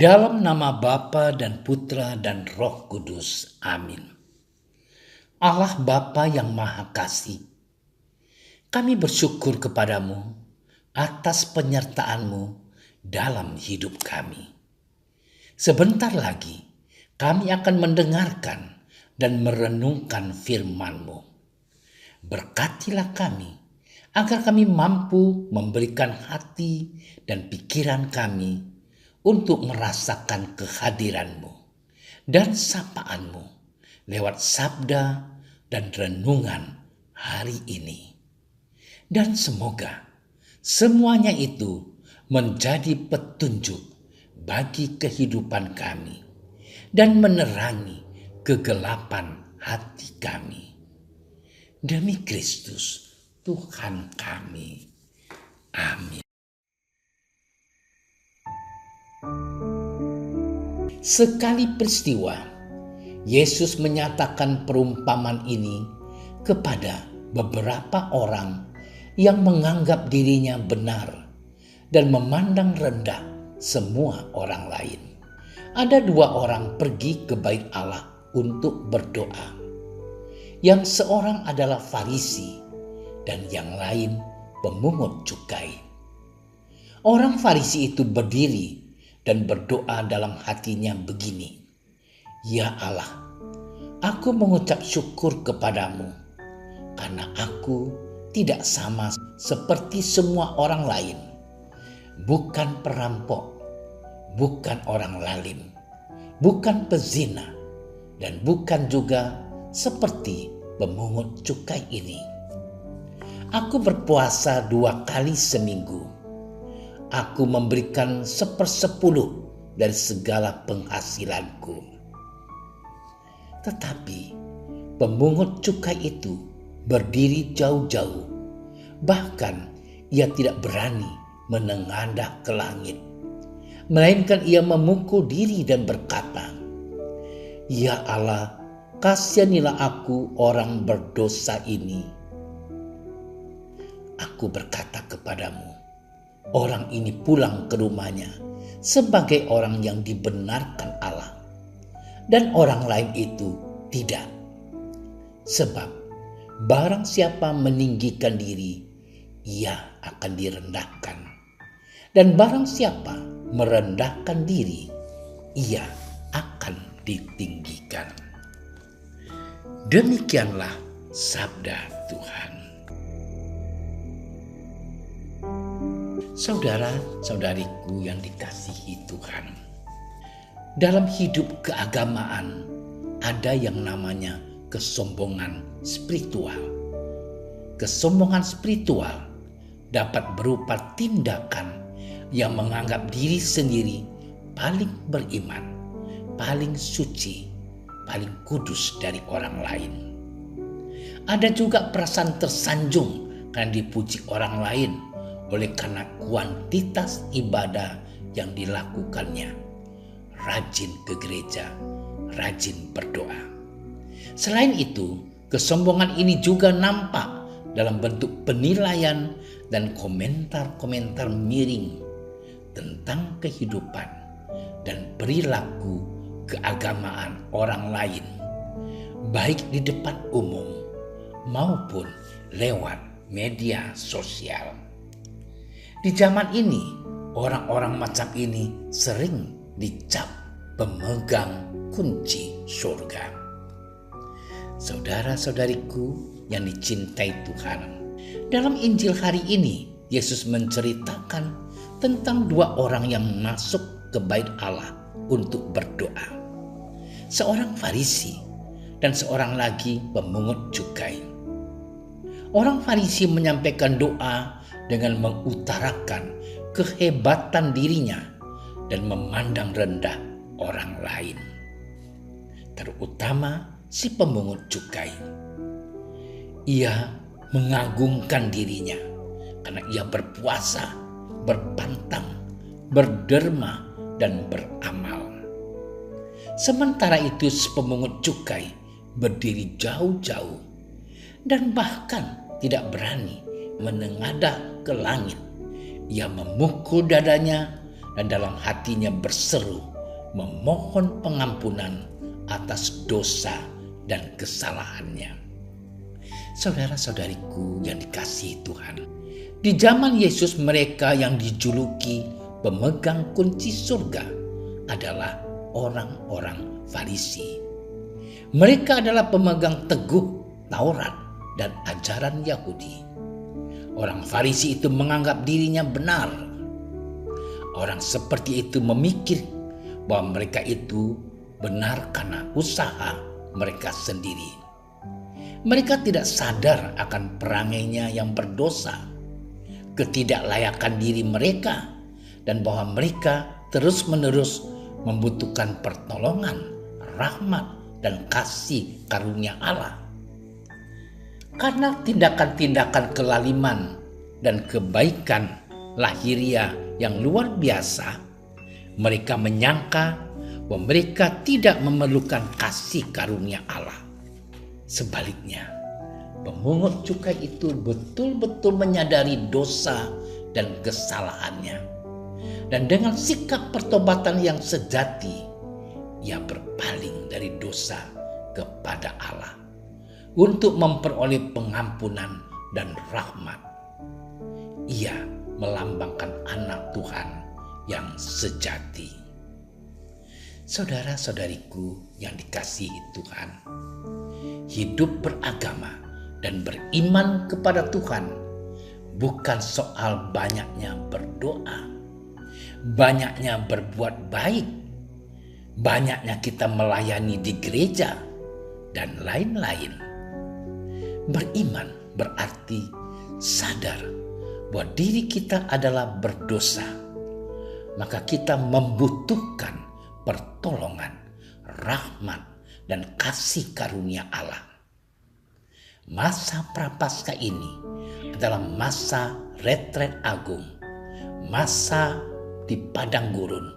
Dalam nama Bapa dan Putra dan Roh Kudus. Amin. Allah Bapa yang Maha Kasih, kami bersyukur kepadamu atas penyertaan-Mu dalam hidup kami. Sebentar lagi kami akan mendengarkan dan merenungkan firman-Mu. Berkatilah kami agar kami mampu memberikan hati dan pikiran kami untuk merasakan kehadiran-Mu dan sapaan-Mu lewat sabda dan renungan hari ini. Dan semoga semuanya itu menjadi petunjuk bagi kehidupan kami dan menerangi kegelapan hati kami. Demi Kristus Tuhan kami. Amin. Sekali peristiwa, Yesus menyatakan perumpamaan ini kepada beberapa orang yang menganggap dirinya benar dan memandang rendah semua orang lain. Ada dua orang pergi ke bait Allah untuk berdoa. Yang seorang adalah Farisi dan yang lain pemungut cukai. Orang Farisi itu berdiri dan berdoa dalam hatinya begini, "Ya Allah, aku mengucap syukur kepadamu karena aku tidak sama seperti semua orang lain. Bukan perampok, bukan orang lalim, bukan pezina, dan bukan juga seperti pemungut cukai ini. Aku berpuasa 2 kali seminggu. Aku memberikan 1/10 dari segala penghasilanku." Tetapi pemungut cukai itu berdiri jauh-jauh. Bahkan ia tidak berani menengadah ke langit, melainkan ia memukul diri dan berkata, "Ya Allah, kasihanilah aku orang berdosa ini." Aku berkata kepadamu, orang ini pulang ke rumahnya sebagai orang yang dibenarkan Allah, dan orang lain itu tidak. Sebab barang siapa meninggikan diri, ia akan direndahkan. Dan barang siapa merendahkan diri, ia akan ditinggikan. Demikianlah sabda Tuhan. Saudara-saudariku yang dikasihi Tuhan, dalam hidup keagamaan ada yang namanya kesombongan spiritual. Kesombongan spiritual dapat berupa tindakan yang menganggap diri sendiri paling beriman, paling suci, paling kudus dari orang lain. Ada juga perasaan tersanjung karena dipuji orang lain oleh karena kuantitas ibadah yang dilakukannya. Rajin ke gereja, rajin berdoa. Selain itu, kesombongan ini juga nampak dalam bentuk penilaian dan komentar-komentar miring tentang kehidupan dan perilaku keagamaan orang lain, baik di depan umum maupun lewat media sosial. Di zaman ini, orang-orang macam ini sering dicap pemegang kunci surga. Saudara-saudariku yang dicintai Tuhan, dalam Injil hari ini Yesus menceritakan tentang 2 orang yang masuk ke bait Allah untuk berdoa. Seorang Farisi dan seorang lagi pemungut cukai. Orang Farisi menyampaikan doa dengan mengutarakan kehebatan dirinya dan memandang rendah orang lain, terutama si pemungut cukai. Ia mengagungkan dirinya karena ia berpuasa, berpantang, berderma, dan beramal. Sementara itu si pemungut cukai berdiri jauh-jauh dan bahkan tidak berani menengadah ke langit. Ia memukul dadanya dan dalam hatinya berseru, memohon pengampunan atas dosa dan kesalahannya. Saudara-saudariku yang dikasihi Tuhan, di zaman Yesus mereka yang dijuluki pemegang kunci surga adalah orang-orang Farisi. Mereka adalah pemegang teguh Taurat dan ajaran Yahudi. Orang Farisi itu menganggap dirinya benar. Orang seperti itu memikir bahwa mereka itu benar karena usaha mereka sendiri. Mereka tidak sadar akan perangainya yang berdosa, ketidaklayakan diri mereka, dan bahwa mereka terus-menerus membutuhkan pertolongan, rahmat, dan kasih karunia Allah. Karena tindakan-tindakan kelaliman dan kebaikan lahiriah yang luar biasa, mereka menyangka bahwa mereka tidak memerlukan kasih karunia Allah. Sebaliknya, pemungut cukai itu betul-betul menyadari dosa dan kesalahannya. Dan dengan sikap pertobatan yang sejati, ia berpaling dari dosa kepada Allah untuk memperoleh pengampunan dan rahmat. Ia melambangkan anak Tuhan yang sejati. Saudara-saudariku yang dikasihi Tuhan, hidup beragama dan beriman kepada Tuhan bukan soal banyaknya berdoa, banyaknya berbuat baik, banyaknya kita melayani di gereja, dan lain-lain. Beriman berarti sadar bahwa diri kita adalah berdosa, maka kita membutuhkan pertolongan, rahmat, dan kasih karunia Allah. Masa Prapaskah ini adalah masa retret agung, masa di padang gurun,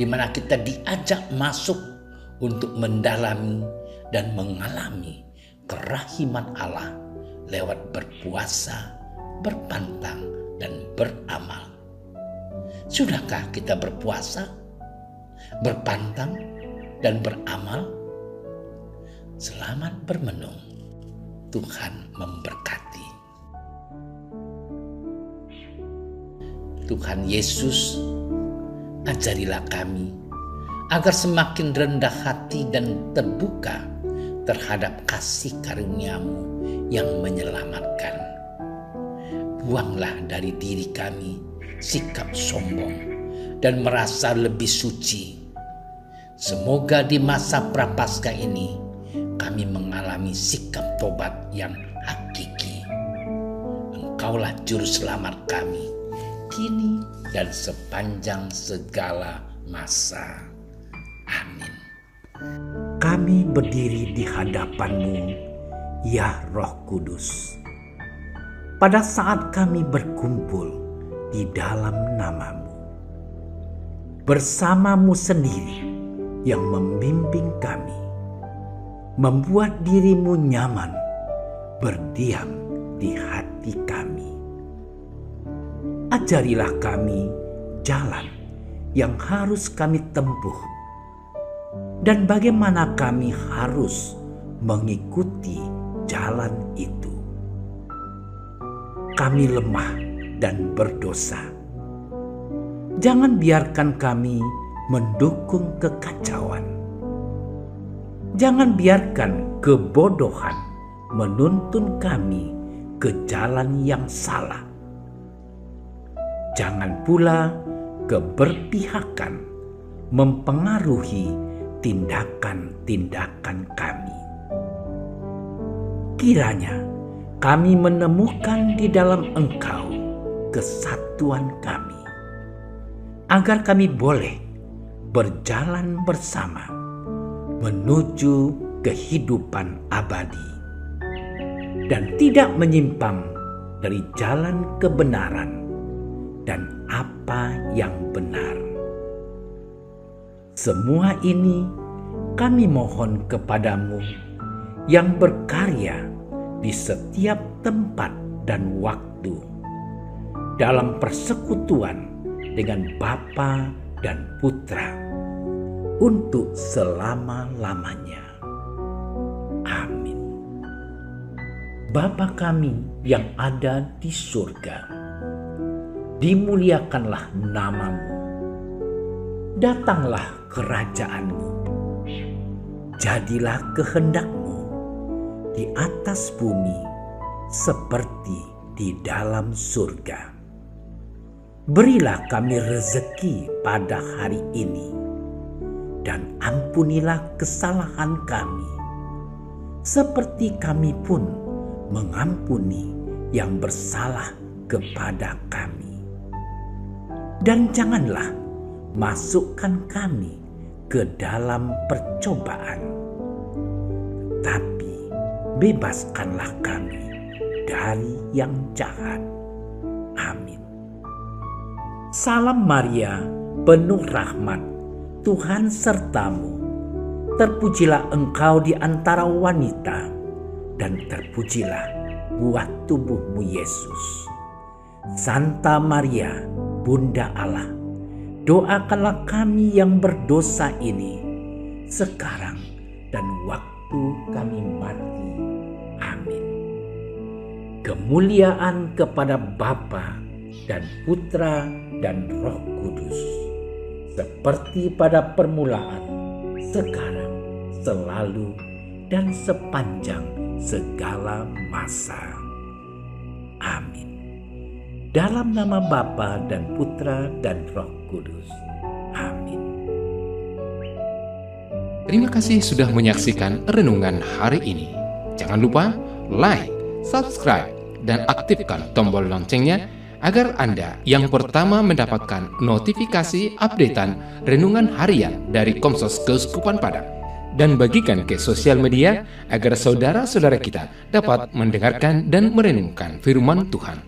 di mana kita diajak masuk untuk mendalami dan mengalami kerahiman Allah lewat berpuasa, berpantang, dan beramal. Sudahkah kita berpuasa, berpantang, dan beramal? Selamat bermenung. Tuhan memberkati. Tuhan Yesus, ajarilah kami agar semakin rendah hati dan terbuka terhadap kasih karunia-Mu yang menyelamatkan. Buanglah dari diri kami sikap sombong dan merasa lebih suci. Semoga di masa Prapaskah ini kami mengalami sikap tobat yang hakiki. Engkaulah juru selamat kami, kini dan sepanjang segala masa. Amin. Kami berdiri di hadapan-Mu, ya Roh Kudus. Pada saat kami berkumpul di dalam nama-Mu, bersama-Mu sendiri yang membimbing kami, membuat diri-Mu nyaman berdiam di hati kami. Ajarilah kami jalan yang harus kami tempuh dan bagaimana kami harus mengikuti jalan itu. Kami lemah dan berdosa. Jangan biarkan kami mendukung kekacauan. Jangan biarkan kebodohan menuntun kami ke jalan yang salah. Jangan pula keberpihakan mempengaruhi tindakan-tindakan kami. Kiranya kami menemukan di dalam Engkau kesatuan kami, agar kami boleh berjalan bersama menuju kehidupan abadi dan tidak menyimpang dari jalan kebenaran dan apa yang benar. Semua ini kami mohon kepadamu yang berkarya di setiap tempat dan waktu dalam persekutuan dengan Bapa dan Putra, untuk selama-lamanya. Amin. Bapa kami yang ada di surga, dimuliakanlah nama-Mu. Datanglah kerajaan-Mu. Jadilah kehendak-Mu di atas bumi seperti di dalam surga. Berilah kami rezeki pada hari ini, dan ampunilah kesalahan kami, seperti kami pun mengampuni yang bersalah kepada kami. Dan janganlah masukkan kami ke dalam percobaan, tapi bebaskanlah kami dari yang jahat. Amin. Salam Maria, penuh rahmat, Tuhan sertamu. Terpujilah engkau di antara wanita, dan terpujilah buah tubuhmu Yesus. Santa Maria, Bunda Allah, doakanlah kami yang berdosa ini, sekarang dan waktu kami mati. Amin. Kemuliaan kepada Bapa dan Putra dan Roh Kudus, seperti pada permulaan, sekarang, selalu, dan sepanjang segala masa. Amin. Dalam nama Bapa dan Putra dan Roh Kudus. Amin. Terima kasih sudah menyaksikan renungan hari ini. Jangan lupa like, subscribe, dan aktifkan tombol loncengnya agar Anda yang pertama mendapatkan notifikasi updatean renungan harian dari Komsos Keuskupan Padang. Dan bagikan ke sosial media agar saudara-saudara kita dapat mendengarkan dan merenungkan firman Tuhan.